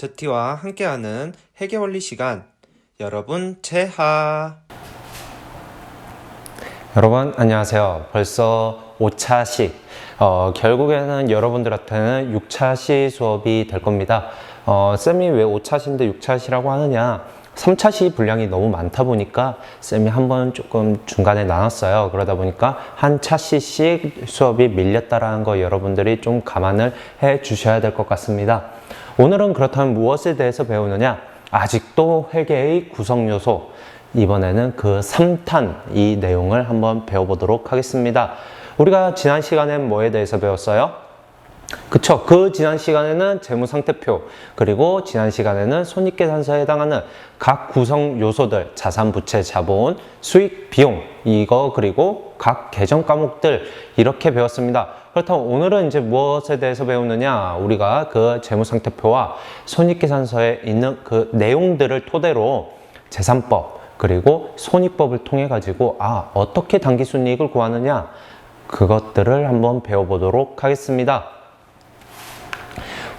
제티와 함께하는 회계원리 시간, 여러분 제하. 여러분 안녕하세요. 벌써 5차시, 결국에는 여러분들한테는 6차시 수업이 될 겁니다. 쌤이 왜 5차시인데 6차시라고 하느냐, 3차시 분량이 너무 많다 보니까 쌤이 한번 조금 중간에 나눴어요. 그러다 보니까 한 차시씩 수업이 밀렸다라는 거 여러분들이 좀 감안을 해 주셔야 될 것 같습니다. 오늘은 그렇다면 무엇에 대해서 배우느냐, 아직도 회계의 구성 요소, 이번에는 그 3탄 이 내용을 한번 배워보도록 하겠습니다. 우리가 지난 시간엔 뭐에 대해서 배웠어요? 그쵸, 그 지난 시간에는 재무상태표, 그리고 지난 시간에는 손익계산서에 해당하는 각 구성 요소들, 자산, 부채, 자본, 수익, 비용, 이거 그리고 각 계정 과목들 이렇게 배웠습니다. 그렇다면 오늘은 이제 무엇에 대해서 배우느냐, 우리가 그 재무상태표와 손익계산서에 있는 그 내용들을 토대로 재산법 그리고 손익법을 통해 가지고 어떻게 당기순이익을 구하느냐, 그것들을 한번 배워보도록 하겠습니다.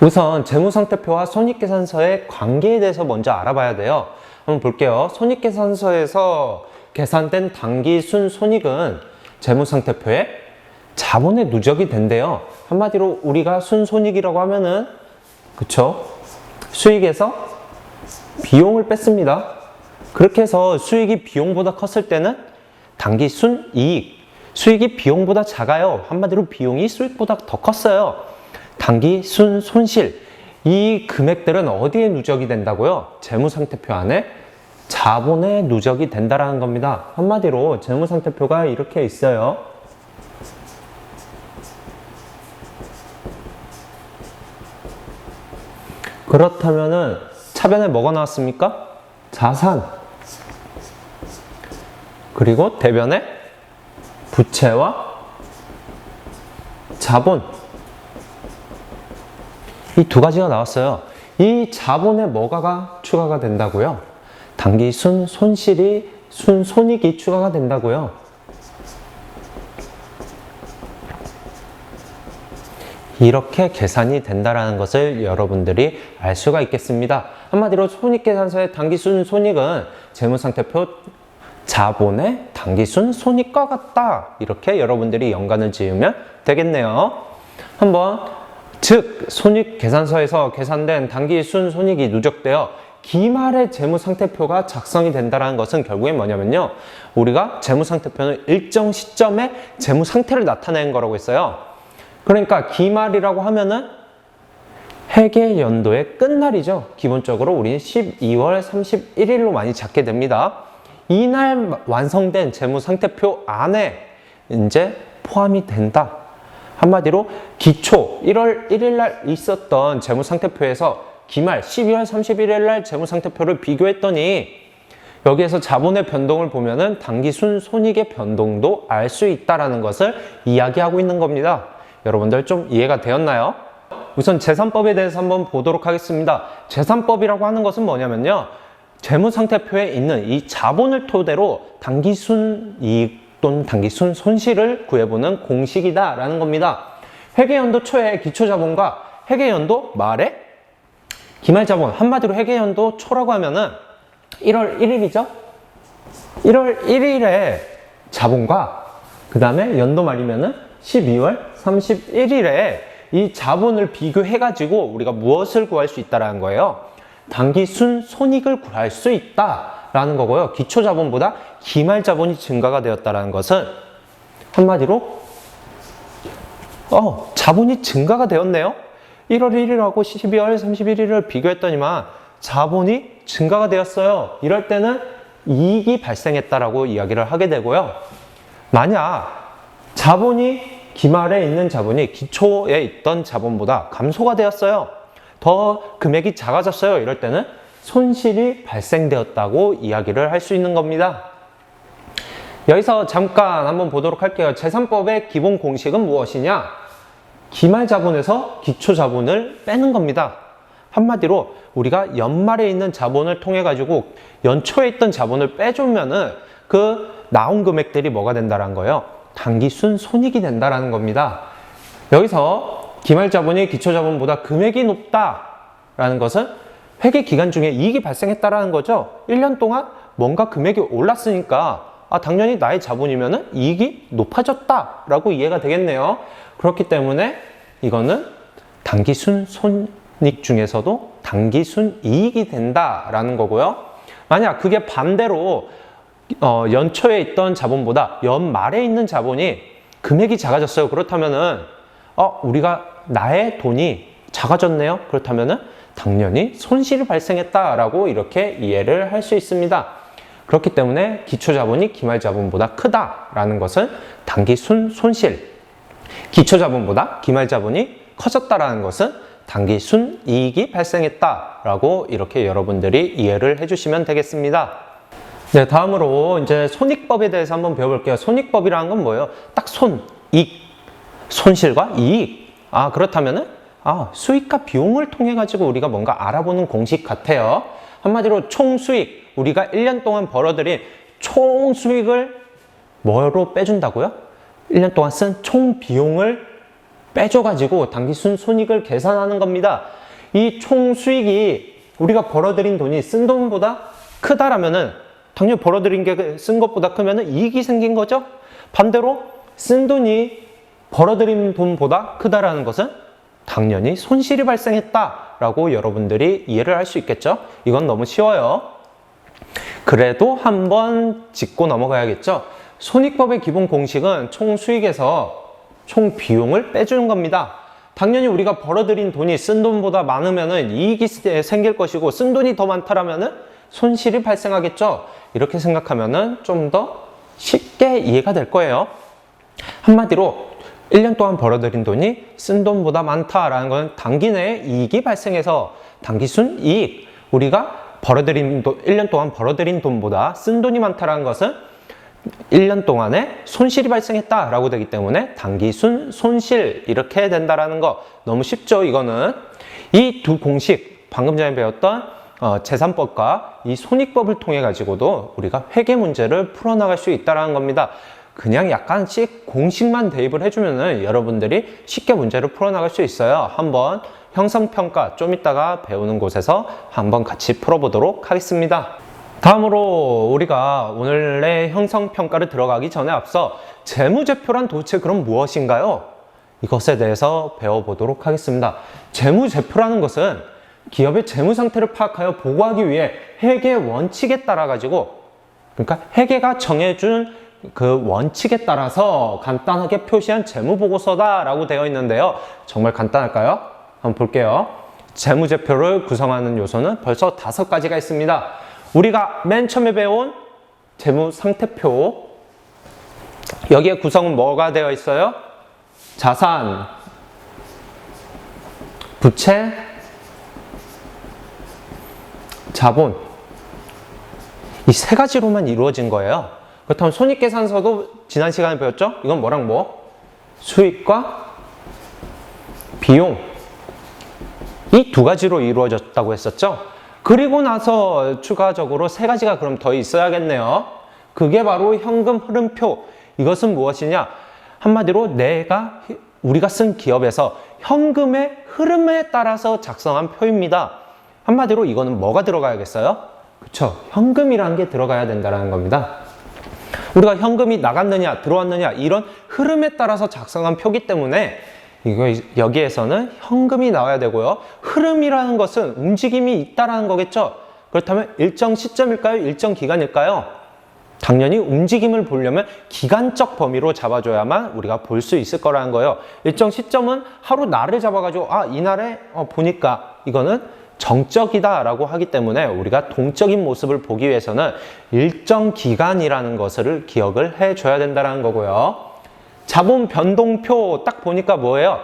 우선 재무상태표와 손익계산서의 관계에 대해서 먼저 알아봐야 돼요. 한번 볼게요. 손익계산서에서 계산된 당기순손익은 재무상태표에 자본에 누적이 된대요. 한마디로 우리가 순손익이라고 하면은, 그쵸? 수익에서 비용을 뺐습니다. 그렇게 해서 수익이 비용보다 컸을 때는 당기순이익, 수익이 비용보다 작아요. 한마디로 비용이 수익보다 더 컸어요. 당기순손실, 이 금액들은 어디에 누적이 된다고요? 재무상태표 안에 자본에 누적이 된다라는 겁니다. 한마디로 재무상태표가 이렇게 있어요. 그렇다면은 차변에 뭐가 나왔습니까? 자산, 그리고 대변에 부채와 자본, 이 두 가지가 나왔어요. 이 자본에 뭐가 추가가 된다고요? 당기순손실이, 순손익이 추가가 된다고요. 이렇게 계산이 된다는 것을 여러분들이 알 수가 있겠습니다. 한마디로 손익계산서의 당기순손익은 재무상태표 자본의 당기순손익과 같다, 이렇게 여러분들이 연관을 지으면 되겠네요. 한번 즉 손익계산서에서 계산된 당기순손익이 누적되어 기말의 재무상태표가 작성이 된다는 것은 결국엔 뭐냐면요, 우리가 재무상태표는 일정 시점에 재무상태를 나타내는 거라고 했어요. 그러니까 기말이라고 하면은 회계연도의 끝날이죠. 기본적으로 우리는 12월 31일로 많이 잡게 됩니다. 이날 완성된 재무상태표 안에 이제 포함이 된다. 한마디로 기초 1월 1일 날 있었던 재무상태표에서 기말 12월 31일 날 재무상태표를 비교했더니 여기에서 자본의 변동을 보면은 당기순손익의 변동도 알 수 있다라는 것을 이야기하고 있는 겁니다. 여러분들 좀 이해가 되었나요? 우선 재산법에 대해서 한번 보도록 하겠습니다. 재산법이라고 하는 것은 뭐냐면요, 재무상태표에 있는 이 자본을 토대로 당기순이익 또는 당기순손실을 구해보는 공식이다 라는 겁니다. 회계연도 초에 기초자본과 회계연도 말에 기말자본, 한마디로 회계연도 초라고 하면은 1월 1일이죠. 1월 1일에 자본과 그 다음에 연도 말이면은 12월 31일에 이 자본을 비교해가지고 우리가 무엇을 구할 수 있다라는 거예요? 당기순손익을 구할 수 있다라는 거고요. 기초자본보다 기말자본이 증가가 되었다라는 것은 한마디로 자본이 증가가 되었네요. 1월 1일하고 12월 31일을 비교했더니만 자본이 증가가 되었어요. 이럴 때는 이익이 발생했다라고 이야기를 하게 되고요. 만약 자본이 기말에 있는 자본이 기초에 있던 자본보다 감소가 되었어요. 더 금액이 작아졌어요. 이럴 때는 손실이 발생되었다고 이야기를 할 수 있는 겁니다. 여기서 잠깐 한번 보도록 할게요. 재산법의 기본 공식은 무엇이냐? 기말자본에서 기초자본을 빼는 겁니다. 한마디로 우리가 연말에 있는 자본을 통해 가지고 연초에 있던 자본을 빼주면은 그 나온 금액들이 뭐가 된다는 거예요? 당기순손익이 된다라는 겁니다. 여기서 기말자본이 기초자본보다 금액이 높다라는 것은 회계 기간 중에 이익이 발생했다라는 거죠. 1년 동안 뭔가 금액이 올랐으니까 당연히 나의 자본이면은 이익이 높아졌다라고 이해가 되겠네요. 그렇기 때문에 이거는 당기순 손익 중에서도 당기순 이익이 된다라는 거고요. 만약 그게 반대로 연초에 있던 자본보다 연말에 있는 자본이 금액이 작아졌어요. 그렇다면은 우리가 나의 돈이 작아졌네요. 그렇다면은 당연히 손실이 발생했다라고 이렇게 이해를 할 수 있습니다. 그렇기 때문에 기초자본이 기말자본보다 크다라는 것은 당기순 손실, 기초자본보다 기말자본이 커졌다라는 것은 당기순 이익이 발생했다라고 이렇게 여러분들이 이해를 해주시면 되겠습니다. 네, 다음으로 이제 손익법에 대해서 한번 배워볼게요. 손익법이라는 건 뭐예요? 딱 손실과 이익. 그렇다면은 수익과 비용을 통해 가지고 우리가 뭔가 알아보는 공식 같아요. 한마디로 총수익, 우리가 1년 동안 벌어들인 총수익을 뭐로 빼준다고요? 1년 동안 쓴 총비용을 빼줘가지고 당기순 손익을 계산하는 겁니다. 이 총수익이 우리가 벌어들인 돈이 쓴 돈보다 크다라면은 당연히 벌어들인 게 쓴 것보다 크면은 이익이 생긴 거죠? 반대로 쓴 돈이 벌어들인 돈보다 크다라는 것은 당연히 손실이 발생했다라고 여러분들이 이해를 할 수 있겠죠? 이건 너무 쉬워요. 그래도 한번 짚고 넘어가야겠죠? 손익법의 기본 공식은 총수익에서 총비용을 빼주는 겁니다. 당연히 우리가 벌어들인 돈이 쓴 돈보다 많으면 이익이 생길 것이고 쓴 돈이 더 많다라면 손실이 발생하겠죠? 이렇게 생각하면 좀 더 쉽게 이해가 될 거예요. 한마디로 1년 동안 벌어들인 돈이 쓴 돈보다 많다라는 건 단기 내에 이익이 발생해서 당기순 이익, 우리가 1년 동안 벌어들인 돈보다 쓴 돈이 많다라는 것은 1년 동안에 손실이 발생했다라고 되기 때문에 당기순 손실 이렇게 된다라는 거 너무 쉽죠? 이거는 이 두 공식 방금 전에 배웠던 재산법과 이 손익법을 통해 가지고도 우리가 회계 문제를 풀어나갈 수 있다는 겁니다. 그냥 약간씩 공식만 대입을 해주면은 여러분들이 쉽게 문제를 풀어나갈 수 있어요. 한번 형성평가 좀 이따가 배우는 곳에서 한번 같이 풀어보도록 하겠습니다. 다음으로 우리가 오늘의 형성평가를 들어가기 전에 앞서 재무제표란 도대체 그럼 무엇인가요? 이것에 대해서 배워보도록 하겠습니다. 재무제표라는 것은 기업의 재무 상태를 파악하여 보고하기 위해 회계 원칙에 따라 가지고, 그러니까 회계가 정해준 그 원칙에 따라서 간단하게 표시한 재무보고서다라고 되어 있는데요. 정말 간단할까요? 한번 볼게요. 재무제표를 구성하는 요소는 벌써 5가지가 있습니다. 우리가 맨 처음에 배운 재무상태표, 여기에 구성은 뭐가 되어 있어요? 자산, 부채, 자본, 이 3가지로만 이루어진 거예요. 그렇다면 손익계산서도 지난 시간에 배웠죠? 이건 뭐랑 뭐? 수익과 비용, 이 2가지로 이루어졌다고 했었죠? 그리고 나서 추가적으로 3가지가 그럼 더 있어야겠네요. 그게 바로 현금 흐름표. 이것은 무엇이냐? 한마디로 우리가 쓴 기업에서 현금의 흐름에 따라서 작성한 표입니다. 한마디로 이거는 뭐가 들어가야겠어요? 그쵸? 현금이라는 게 들어가야 된다는 겁니다. 우리가 현금이 나갔느냐 들어왔느냐 이런 흐름에 따라서 작성한 표기 때문에 여기에서는 현금이 나와야 되고요. 흐름이라는 것은 움직임이 있다라는 거겠죠. 그렇다면 일정 시점일까요? 일정 기간일까요? 당연히 움직임을 보려면 기간적 범위로 잡아줘야만 우리가 볼 수 있을 거라는 거예요. 일정 시점은 하루 날을 잡아가지고 이날에 보니까 이거는 정적이다라고 하기 때문에 우리가 동적인 모습을 보기 위해서는 일정 기간이라는 것을 기억을 해줘야 된다는 거고요. 자본 변동표 딱 보니까 뭐예요?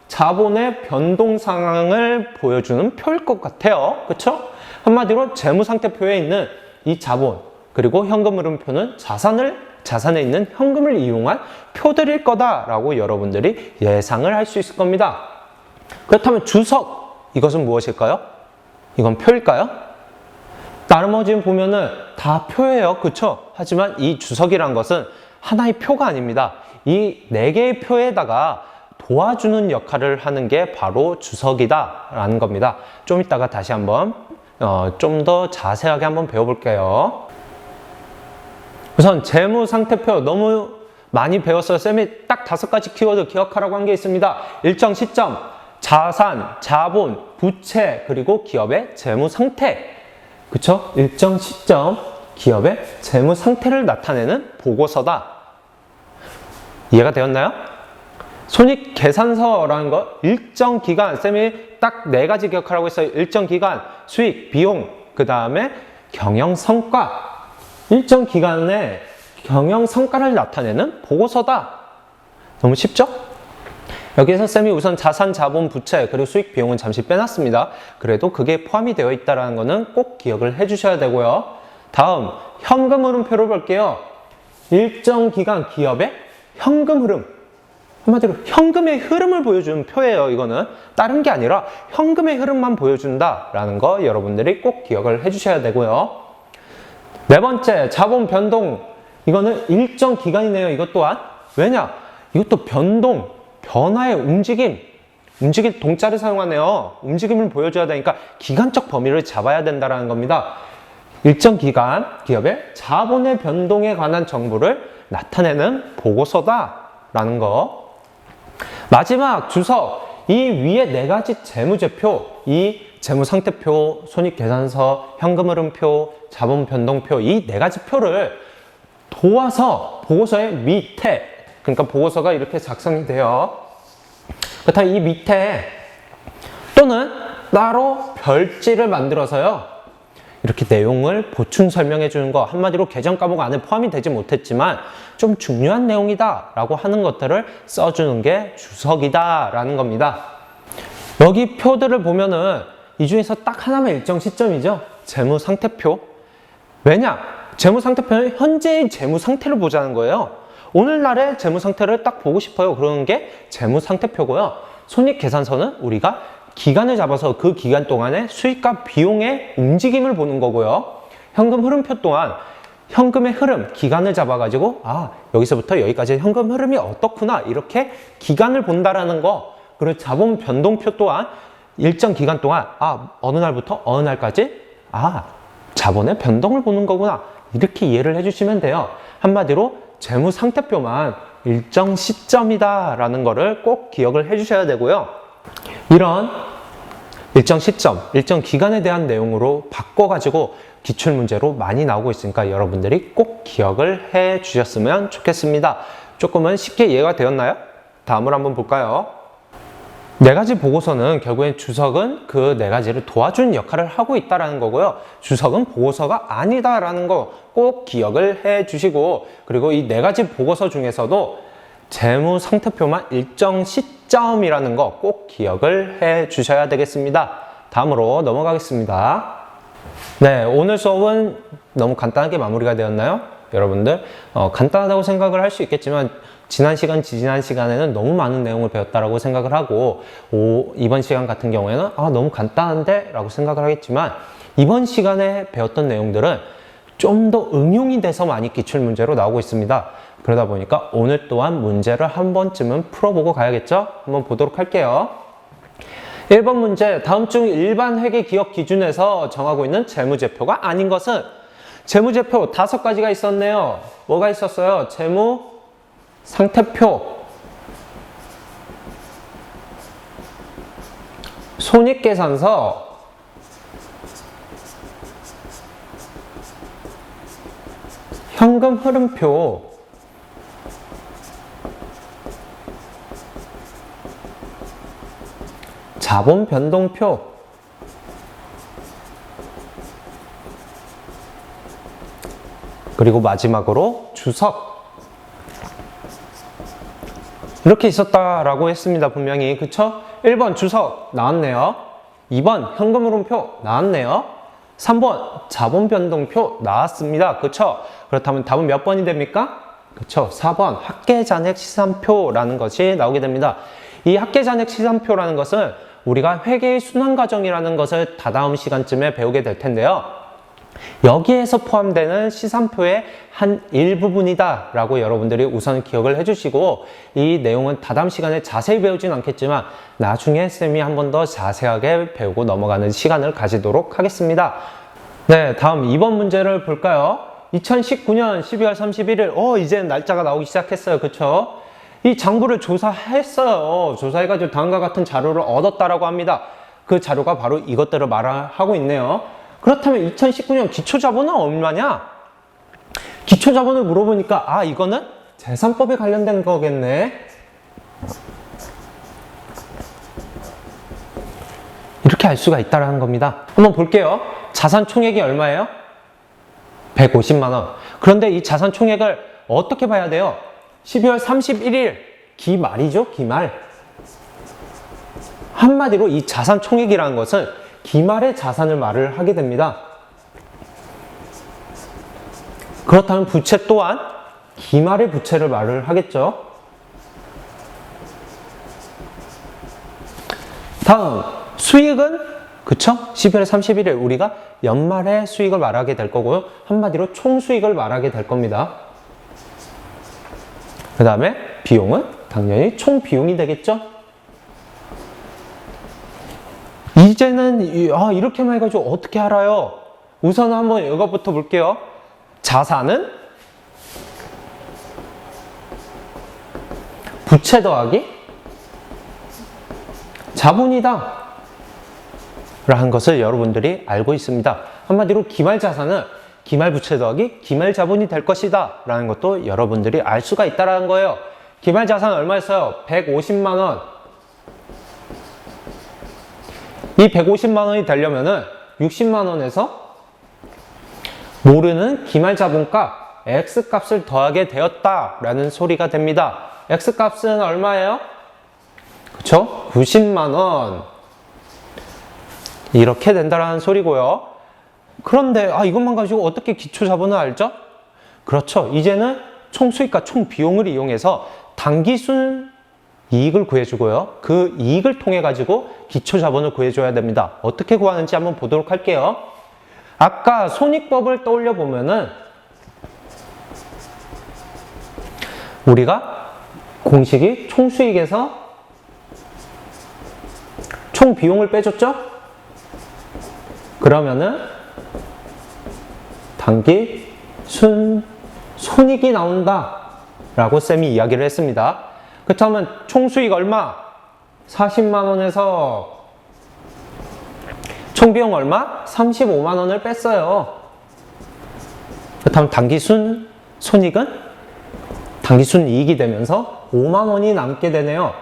자본의 변동 상황을 보여주는 표일 것 같아요. 그쵸? 한마디로 재무상태표에 있는 이 자본 그리고 현금 흐름표는 자산에 있는 현금을 이용한 표들일 거다라고 여러분들이 예상을 할 수 있을 겁니다. 그렇다면 주석, 이것은 무엇일까요? 이건 표일까요? 나머지는 보면은 다 표예요. 그쵸? 하지만 이 주석이란 것은 하나의 표가 아닙니다. 이 4개의 표에다가 도와주는 역할을 하는 게 바로 주석이다라는 겁니다. 좀 이따가 다시 한번 좀 더 자세하게 한번 배워볼게요. 우선 재무상태표 너무 많이 배웠어요. 쌤이 딱 5가지 키워드 기억하라고 한 게 있습니다. 일정 시점, 자산, 자본, 부채, 그리고 기업의 재무상태. 그쵸? 일정 시점, 기업의 재무상태를 나타내는 보고서다. 이해가 되었나요? 손익계산서라는 거 일정 기간, 쌤이 딱 4가지 기억하라고 했어요. 일정 기간, 수익, 비용, 그 다음에 경영성과. 일정 기간에 경영성과를 나타내는 보고서다. 너무 쉽죠? 여기에서 쌤이 우선 자산, 자본, 부채, 그리고 수익, 비용은 잠시 빼놨습니다. 그래도 그게 포함이 되어 있다는 거는 꼭 기억을 해주셔야 되고요. 다음, 현금 흐름표를 볼게요. 일정 기간 기업의 현금 흐름. 한마디로 현금의 흐름을 보여주는 표예요. 이거는 다른 게 아니라 현금의 흐름만 보여준다라는 거 여러분들이 꼭 기억을 해주셔야 되고요. 4번째, 자본 변동. 이거는 일정 기간이네요. 이것 또한. 왜냐? 이것도 변동, 변화의 움직임, 움직일 동자를 사용하네요. 움직임을 보여줘야 되니까 기간적 범위를 잡아야 된다는 겁니다. 일정 기간 기업의 자본의 변동에 관한 정보를 나타내는 보고서다라는 거. 마지막 주석. 이 위에 4가지 재무제표, 이 재무상태표, 손익계산서, 현금흐름표, 자본변동표, 이 4가지 표를 도와서 보고서의 밑에, 그러니까 보고서가 이렇게 작성이 돼요. 그렇다면 이 밑에 또는 따로 별지를 만들어서요, 이렇게 내용을 보충 설명해 주는 거, 한마디로 개정 과목 안에 포함이 되지 못했지만 좀 중요한 내용이다 라고 하는 것들을 써주는 게 주석이다 라는 겁니다. 여기 표들을 보면은 이 중에서 딱 하나만 일정 시점이죠. 재무상태표. 왜냐? 재무상태표는 현재의 재무상태를 보자는 거예요. 오늘날의 재무상태를 딱 보고 싶어요. 그러는 게 재무상태표고요. 손익계산서는 우리가 기간을 잡아서 그 기간 동안의 수익과 비용의 움직임을 보는 거고요. 현금 흐름표 또한 현금의 흐름, 기간을 잡아가지고 여기서부터 여기까지 현금 흐름이 어떻구나 이렇게 기간을 본다라는 거. 그리고 자본 변동표 또한 일정 기간 동안 어느 날부터 어느 날까지 자본의 변동을 보는 거구나 이렇게 이해를 해주시면 돼요. 한마디로 재무상태표만 일정 시점이다 라는 거를 꼭 기억을 해주셔야 되고요. 이런 일정 시점, 일정 기간에 대한 내용으로 바꿔가지고 기출문제로 많이 나오고 있으니까 여러분들이 꼭 기억을 해 주셨으면 좋겠습니다. 조금은 쉽게 이해가 되었나요? 다음으로 한번 볼까요? 4가지 보고서는 결국엔 주석은 그 4가지를 도와주는 역할을 하고 있다는 거고요. 주석은 보고서가 아니다라는 거 꼭 기억을 해 주시고, 그리고 이 4가지 보고서 중에서도 재무상태표만 일정 시점이라는 거 꼭 기억을 해 주셔야 되겠습니다. 다음으로 넘어가겠습니다. 네, 오늘 수업은 너무 간단하게 마무리가 되었나요? 여러분들 간단하다고 생각을 할 수 있겠지만 지난 시간에는 너무 많은 내용을 배웠다라고 생각을 하고 이번 시간 같은 경우에는 너무 간단한데? 라고 생각을 하겠지만 이번 시간에 배웠던 내용들은 좀 더 응용이 돼서 많이 기출문제로 나오고 있습니다. 그러다 보니까 오늘 또한 문제를 한 번쯤은 풀어보고 가야겠죠? 한번 보도록 할게요. 1번 문제, 다음 중 일반 회계 기억 기준에서 정하고 있는 재무제표가 아닌 것은? 재무제표 5가지가 있었네요. 뭐가 있었어요? 재무상태표, 손익계산서, 현금 흐름표, 자본 변동표, 그리고 마지막으로 주석. 이렇게 있었다라고 했습니다. 분명히. 그쵸? 1번 주석 나왔네요. 2번 현금 흐름표 나왔네요. 3번 자본 변동표 나왔습니다. 그쵸? 그렇다면 답은 몇 번이 됩니까? 그쵸? 4번 합계잔액 시산표라는 것이 나오게 됩니다. 이 합계잔액 시산표라는 것은 우리가 회계의 순환 과정이라는 것을 다다음 시간쯤에 배우게 될 텐데요. 여기에서 포함되는 시산표의 한 일부분이다 라고 여러분들이 우선 기억을 해주시고, 이 내용은 다다음 시간에 자세히 배우진 않겠지만 나중에 쌤이 한 번 더 자세하게 배우고 넘어가는 시간을 가지도록 하겠습니다. 네, 다음 2번 문제를 볼까요? 2019년 12월 31일, 이제 날짜가 나오기 시작했어요. 그쵸? 이 장부를 조사했어요. 조사해가지고 다음과 같은 자료를 얻었다라고 합니다. 그 자료가 바로 이것들을 말하고 있네요. 그렇다면 2019년 기초자본은 얼마냐? 기초자본을 물어보니까 이거는 재산법에 관련된 거겠네. 이렇게 알 수가 있다는 겁니다. 한번 볼게요. 자산 총액이 얼마예요? 150만 원. 그런데 이 자산 총액을 어떻게 봐야 돼요? 12월 31일 기말이죠, 기말. 한마디로 이 자산 총액이라는 것은 기말의 자산을 말을 하게 됩니다. 그렇다면 부채 또한 기말의 부채를 말을 하겠죠. 다음 수익은 그쵸? 12월 31일 우리가 연말에 수익을 말하게 될 거고요. 한마디로 총수익을 말하게 될 겁니다. 그 다음에 비용은 당연히 총비용이 되겠죠. 이제는 이렇게만 해가지고 어떻게 알아요? 우선 한번 이것부터 볼게요. 자산은 부채 더하기 자본이다 라는 것을 여러분들이 알고 있습니다. 한마디로 기말 자산은 기말 부채 더하기 기말 자본이 될 것이다 라는 것도 여러분들이 알 수가 있다는 거예요. 기말 자산 얼마였어요? 150만 원. 이 150만 원이 되려면은 60만 원에서 모르는 기말 자본값 X값을 더하게 되었다라는 소리가 됩니다. X값은 얼마예요? 그쵸? 90만 원. 이렇게 된다라는 소리고요. 그런데 이것만 가지고 어떻게 기초자본을 알죠? 그렇죠. 이제는 총수익과 총비용을 이용해서 당기순 이익을 구해주고요. 그 이익을 통해 가지고 기초자본을 구해줘야 됩니다. 어떻게 구하는지 한번 보도록 할게요. 아까 손익법을 떠올려 보면은 우리가 공식이 총수익에서 총비용을 빼줬죠? 그러면은 당기순 손익이 나온다 라고 쌤이 이야기를 했습니다. 그렇다면 총수익 얼마? 40만 원에서 총비용 얼마? 35만 원을 뺐어요. 그렇다면 당기순 손익은 당기순 이익이 되면서 5만 원이 남게 되네요.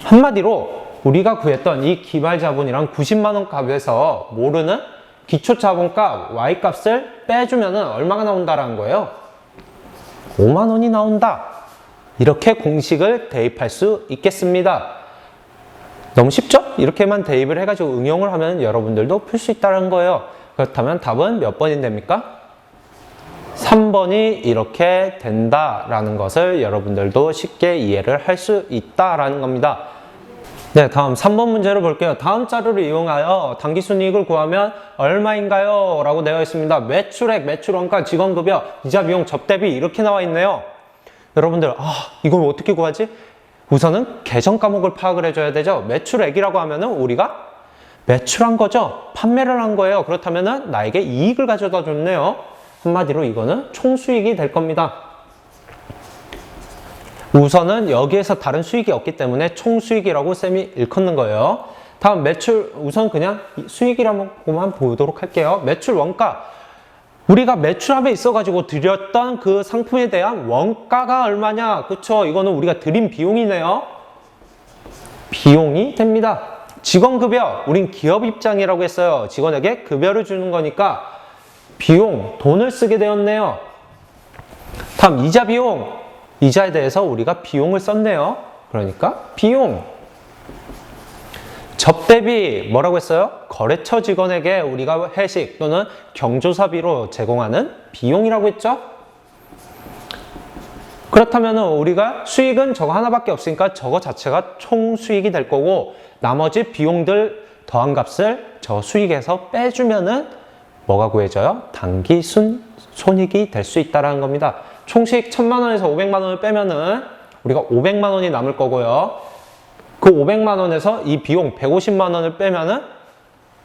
한마디로 우리가 구했던 이 기말자본이랑 90만 원 값에서 모르는 기초자본값 Y값을 빼주면 얼마가 나온다라는 거예요? 5만 원이 나온다. 이렇게 공식을 대입할 수 있겠습니다. 너무 쉽죠? 이렇게만 대입을 해가지고 응용을 하면 여러분들도 풀 수 있다는 거예요. 그렇다면 답은 몇 번이 됩니까? 3번이 이렇게 된다라는 것을 여러분들도 쉽게 이해를 할 수 있다라는 겁니다. 네, 다음 3번 문제를 볼게요. 다음 자료를 이용하여 당기순이익을 구하면 얼마인가요? 라고 되어 있습니다. 매출액, 매출원가, 직원급여, 이자, 비용, 접대비 이렇게 나와 있네요. 여러분들 이걸 어떻게 구하지? 우선은 계정 과목을 파악을 해줘야 되죠. 매출액이라고 하면은 우리가 매출한 거죠. 판매를 한 거예요. 그렇다면은 나에게 이익을 가져다 줬네요. 한마디로 이거는 총수익이 될 겁니다. 우선은 여기에서 다른 수익이 없기 때문에 총수익이라고 쌤이 일컫는 거예요. 다음 매출, 우선 그냥 수익이라고만 보도록 할게요. 매출 원가. 우리가 매출함에 있어가지고 드렸던 그 상품에 대한 원가가 얼마냐? 그쵸? 이거는 우리가 드린 비용이네요. 비용이 됩니다. 직원급여. 우린 기업 입장이라고 했어요. 직원에게 급여를 주는 거니까 비용, 돈을 쓰게 되었네요. 다음 이자 비용. 이자에 대해서 우리가 비용을 썼네요. 그러니까 비용. 접대비 뭐라고 했어요? 거래처 직원에게 우리가 회식 또는 경조사비로 제공하는 비용이라고 했죠? 그렇다면 우리가 수익은 저거 하나밖에 없으니까 저거 자체가 총수익이 될 거고 나머지 비용들 더한 값을 저 수익에서 빼주면은 뭐가 구해져요? 단기 손익이 될 수 있다는 겁니다. 총수익 1000만 원에서 500만 원을 빼면은 우리가 500만 원이 남을 거고요. 그 500만 원에서 이 비용 150만 원을 빼면은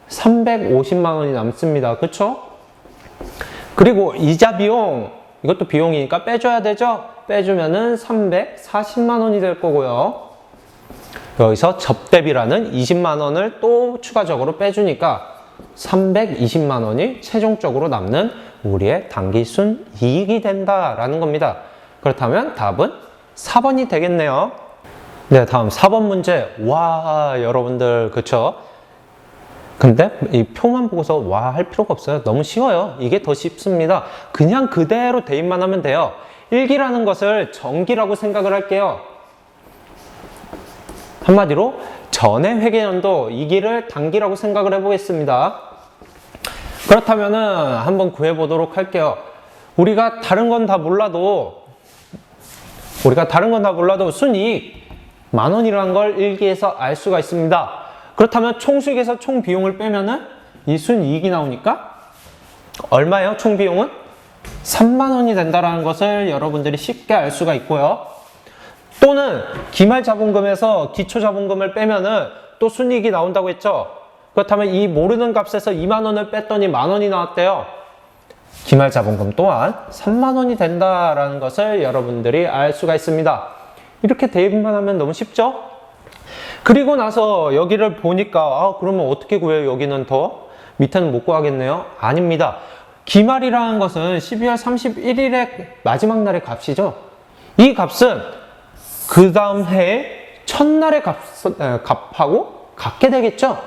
350만 원이 남습니다. 그쵸? 그리고 이자 비용, 이것도 비용이니까 빼줘야 되죠? 빼주면은 340만 원이 될 거고요. 여기서 접대비라는 20만 원을 또 추가적으로 빼주니까 320만 원이 최종적으로 남는 우리의 단기 순이익이 된다라는 겁니다. 그렇다면 답은 4번이 되겠네요. 네, 다음 4번 문제. 와, 여러분들, 그쵸? 근데 이 표만 보고서 와 할 필요가 없어요. 너무 쉬워요. 이게 더 쉽습니다. 그냥 그대로 대입만 하면 돼요. 1기라는 것을 정기라고 생각을 할게요. 한마디로 전의 회계연도 2기를 단기라고 생각을 해보겠습니다. 그렇다면은 한번 구해보도록 할게요. 우리가 다른 건 다 몰라도 순이익 10,000원이라는 걸 1기에서 알 수가 있습니다. 그렇다면 총수익에서 총 비용을 빼면은 이 순이익이 나오니까 얼마예요? 총 비용은 3만 원이 된다는 것을 여러분들이 쉽게 알 수가 있고요. 또는 기말자본금에서 기초자본금을 빼면은 또 순이익이 나온다고 했죠. 그렇다면 이 모르는 값에서 2만 원을 뺐더니 만 원이 나왔대요. 기말자본금 또한 3만 원이 된다라는 것을 여러분들이 알 수가 있습니다. 이렇게 대입만 하면 너무 쉽죠? 그리고 나서 여기를 보니까 그러면 어떻게 구해요? 여기는 더 밑에는 못 구하겠네요. 아닙니다. 기말이라는 것은 12월 31일의 마지막 날의 값이죠. 이 값은 그 다음 해의 첫날의 값하고 같게 되겠죠.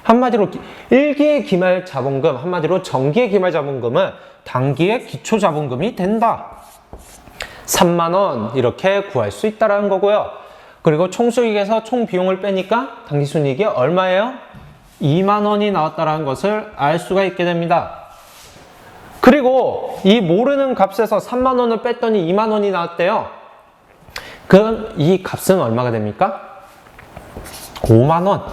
한마디로 1기의 기말자본금, 한마디로 정기의 기말자본금은 단기의 기초자본금이 된다. 3만 원 이렇게 구할 수 있다는 거고요. 그리고 총수익에서 총 비용을 빼니까 단기순이익이 얼마예요? 2만 원이 나왔다는 것을 알 수가 있게 됩니다. 그리고 이 모르는 값에서 3만 원을 뺐더니 2만 원이 나왔대요. 그럼 이 값은 얼마가 됩니까? 5만 원.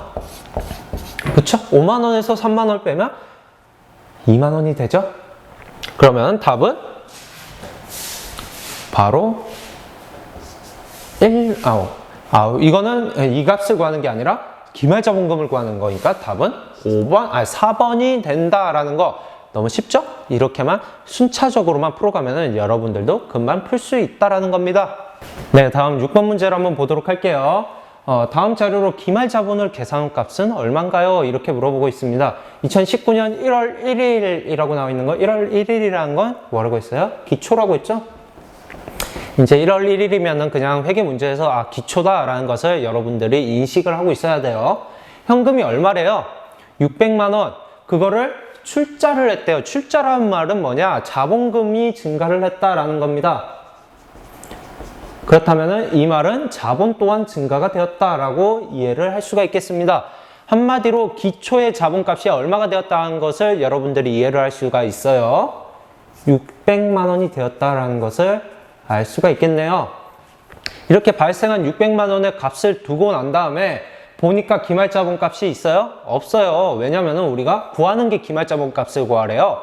그쵸? 5만 원에서 3만 원을 빼면 2만 원이 되죠? 그러면 답은 바로 이거는 이 값을 구하는 게 아니라 기말자본금을 구하는 거니까 답은 4번이 된다라는 거 너무 쉽죠? 이렇게만 순차적으로만 풀어가면 여러분들도 금방 풀 수 있다라는 겁니다. 네, 다음 6번 문제를 한번 보도록 할게요. 다음 자료로 기말자본을 계산한 값은 얼마인가요? 이렇게 물어보고 있습니다. 2019년 1월 1일이라고 나와 있는 거, 1월 1일이라는 건 뭐라고 했어요? 기초라고 했죠? 이제 1월 1일이면은 그냥 회계 문제에서 기초다라는 것을 여러분들이 인식을 하고 있어야 돼요. 현금이 얼마래요? 600만 원. 그거를 출자를 했대요. 출자라는 말은 뭐냐? 자본금이 증가를 했다라는 겁니다. 그렇다면은 이 말은 자본 또한 증가가 되었다라고 이해를 할 수가 있겠습니다. 한마디로 기초의 자본값이 얼마가 되었다는 것을 여러분들이 이해를 할 수가 있어요. 600만 원이 되었다라는 것을 알 수가 있겠네요. 이렇게 발생한 600만 원의 값을 두고 난 다음에 보니까 기말자본 값이 있어요? 없어요. 왜냐면은 우리가 구하는 게 기말자본 값을 구하래요.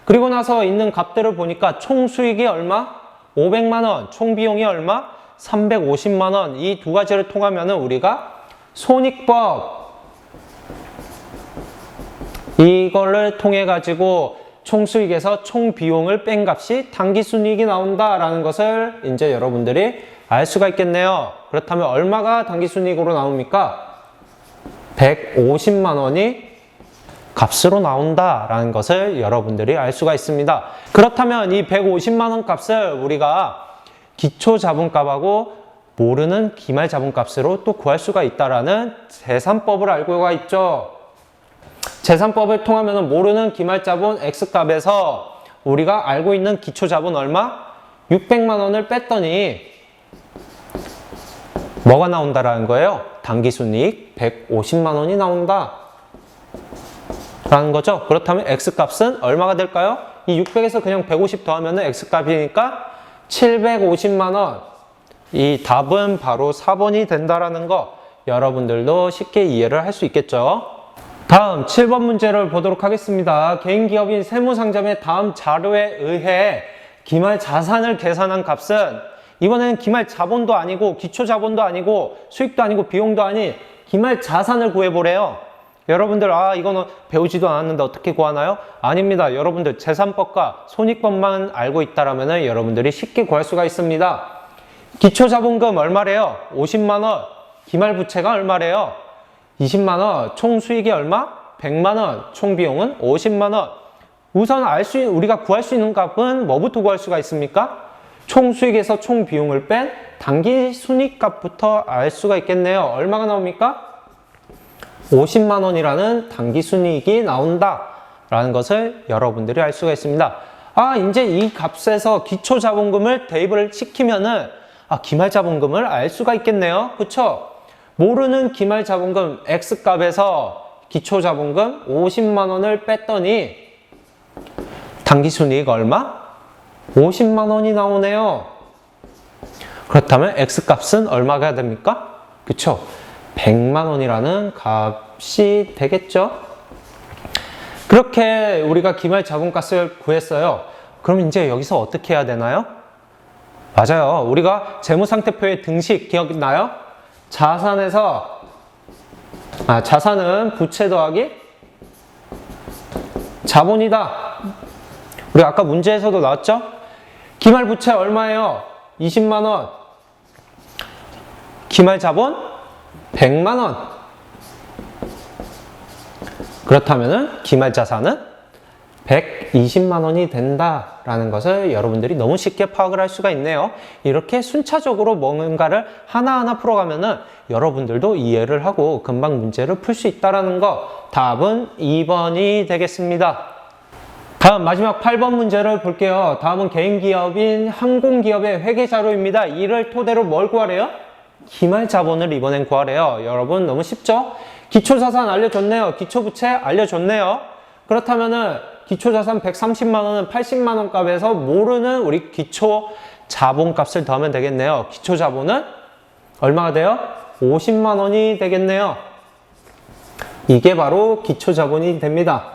그리고 나서 있는 값들을 보니까 총 수익이 얼마? 500만 원. 총 비용이 얼마? 350만 원. 이 두 가지를 통하면은 우리가 손익법 이거를 통해 가지고 총 수익에서 총 비용을 뺀 값이 단기순이익이 나온다라는 것을 이제 여러분들이 알 수가 있겠네요. 그렇다면 얼마가 단기순이익으로 나옵니까? 150만 원이 값으로 나온다라는 것을 여러분들이 알 수가 있습니다. 그렇다면 이 150만 원 값을 우리가 기초자본값하고 모르는 기말자본값으로 또 구할 수가 있다라는 계산법을 알고가 있죠. 계산법을 통하면 모르는 기말자본 X값에서 우리가 알고 있는 기초자본 얼마? 600만 원을 뺐더니 뭐가 나온다라는 거예요? 단기순이익 150만 원이 나온다 라는 거죠. 그렇다면 X값은 얼마가 될까요? 이 600에서 그냥 150 더하면 X값이니까 750만 원. 이 답은 바로 4번이 된다라는 거 여러분들도 쉽게 이해를 할 수 있겠죠. 다음 7번 문제를 보도록 하겠습니다. 개인기업인 세무상점의 다음 자료에 의해 기말 자산을 계산한 값은, 이번에는 기말 자본도 아니고 기초자본도 아니고 수익도 아니고 비용도 아닌 기말 자산을 구해보래요. 여러분들 이거는 배우지도 않았는데 어떻게 구하나요? 아닙니다. 여러분들 재산법과 손익법만 알고 있다라면 여러분들이 쉽게 구할 수가 있습니다. 기초자본금 얼마래요? 50만원. 기말부채가 얼마래요? 20만원. 총 수익이 얼마? 100만원. 총 비용은 50만원. 우선 우리가 구할 수 있는 값은 뭐부터 구할 수가 있습니까? 총 수익에서 총 비용을 뺀 당기 순이익값부터 알 수가 있겠네요. 얼마가 나옵니까? 50만원이라는 당기 순이익이 나온다 라는 것을 여러분들이 알 수가 있습니다. 이제 이 값에서 기초자본금을 대입을 시키면은 기말자본금을 알 수가 있겠네요. 그쵸? 모르는 기말자본금 X값에서 기초자본금 50만원을 뺐더니 당기순이익 얼마? 50만원이 나오네요. 그렇다면 X값은 얼마가 됩니까? 그쵸? 100만원이라는 값이 되겠죠? 그렇게 우리가 기말자본값을 구했어요. 그럼 이제 여기서 어떻게 해야 되나요? 맞아요. 우리가 재무상태표의 등식 기억나요? 자산에서 자산은 부채 더하기 자본이다. 우리 아까 문제에서도 나왔죠? 기말부채 얼마예요? 20만원. 기말자본 100만원. 그렇다면 기말자산은 120만원이 된다라는 것을 여러분들이 너무 쉽게 파악을 할 수가 있네요. 이렇게 순차적으로 뭔가를 하나하나 풀어가면은 여러분들도 이해를 하고 금방 문제를 풀 수 있다는 거. 답은 2번이 되겠습니다. 다음 마지막 8번 문제를 볼게요. 다음은 개인기업인 항공기업의 회계자료입니다. 이를 토대로 뭘 구하래요? 기말자본을 이번엔 구하래요. 여러분 너무 쉽죠? 기초자산 알려줬네요. 기초부채 알려줬네요. 그렇다면은 기초자산 130만원은 80만원 값에서 모르는 우리 기초자본값을 더하면 되겠네요. 기초자본은 얼마가 돼요? 50만원이 되겠네요. 이게 바로 기초자본이 됩니다.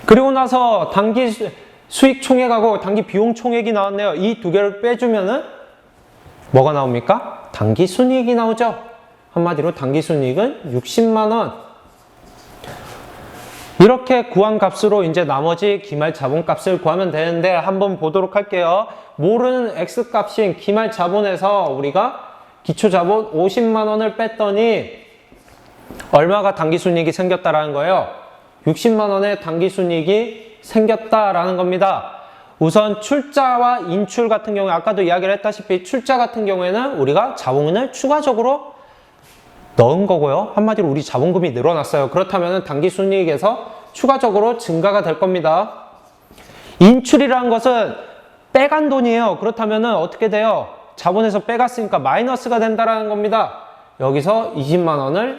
그리고 나서 당기 수익 총액하고 당기 비용 총액이 나왔네요. 이 두 개를 빼주면은 뭐가 나옵니까? 당기 순이익이 나오죠. 한마디로 당기 순이익은 60만원. 이렇게 구한 값으로 이제 나머지 기말 자본값을 구하면 되는데 한번 보도록 할게요. 모르는 X값인 기말 자본에서 우리가 기초 자본 50만원을 뺐더니 얼마가 당기 순이익이 생겼다라는 거예요. 60만원의 당기 순이익이 생겼다라는 겁니다. 우선 출자와 인출 같은 경우에 아까도 이야기를 했다시피 출자 같은 경우에는 우리가 자본을 추가적으로 넣은 거고요. 한마디로 우리 자본금이 늘어났어요. 그렇다면 당기순이익에서 추가적으로 증가가 될 겁니다. 인출이라는 것은 빼간 돈이에요. 그렇다면 어떻게 돼요? 자본에서 빼갔으니까 마이너스가 된다는 겁니다. 여기서 20만원을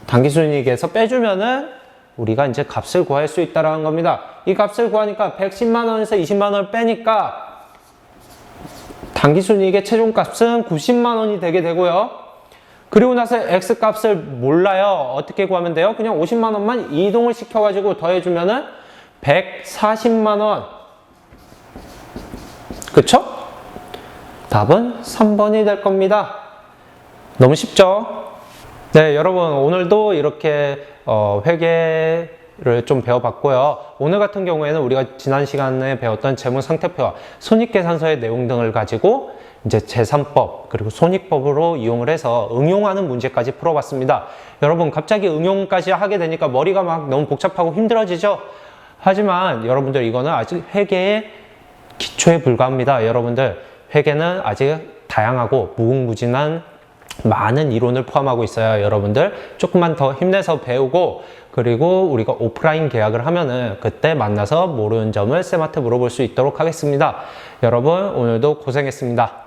당기순이익에서 빼주면은 우리가 이제 값을 구할 수 있다는 겁니다. 이 값을 구하니까 110만원에서 20만원을 빼니까 당기순이익의 최종값은 90만원이 되게 되고요. 그리고 나서 X값을 몰라요. 어떻게 구하면 돼요? 그냥 50만원만 이동을 시켜가지고 더해주면은 140만원. 그쵸? 답은 3번이 될 겁니다. 너무 쉽죠? 네, 여러분 오늘도 이렇게 회계를 좀 배워봤고요. 오늘 같은 경우에는 우리가 지난 시간에 배웠던 재무상태표와 손익계산서의 내용 등을 가지고 이제 재산법 그리고 손익법으로 이용을 해서 응용하는 문제까지 풀어봤습니다. 여러분 갑자기 응용까지 하게 되니까 머리가 막 너무 복잡하고 힘들어지죠? 하지만 여러분들 이거는 아직 회계의 기초에 불과합니다. 여러분들 회계는 아직 다양하고 무궁무진한 많은 이론을 포함하고 있어요. 여러분들 조금만 더 힘내서 배우고 그리고 우리가 오프라인 계약을 하면은 그때 만나서 모르는 점을 쌤한테 물어볼 수 있도록 하겠습니다. 여러분 오늘도 고생했습니다.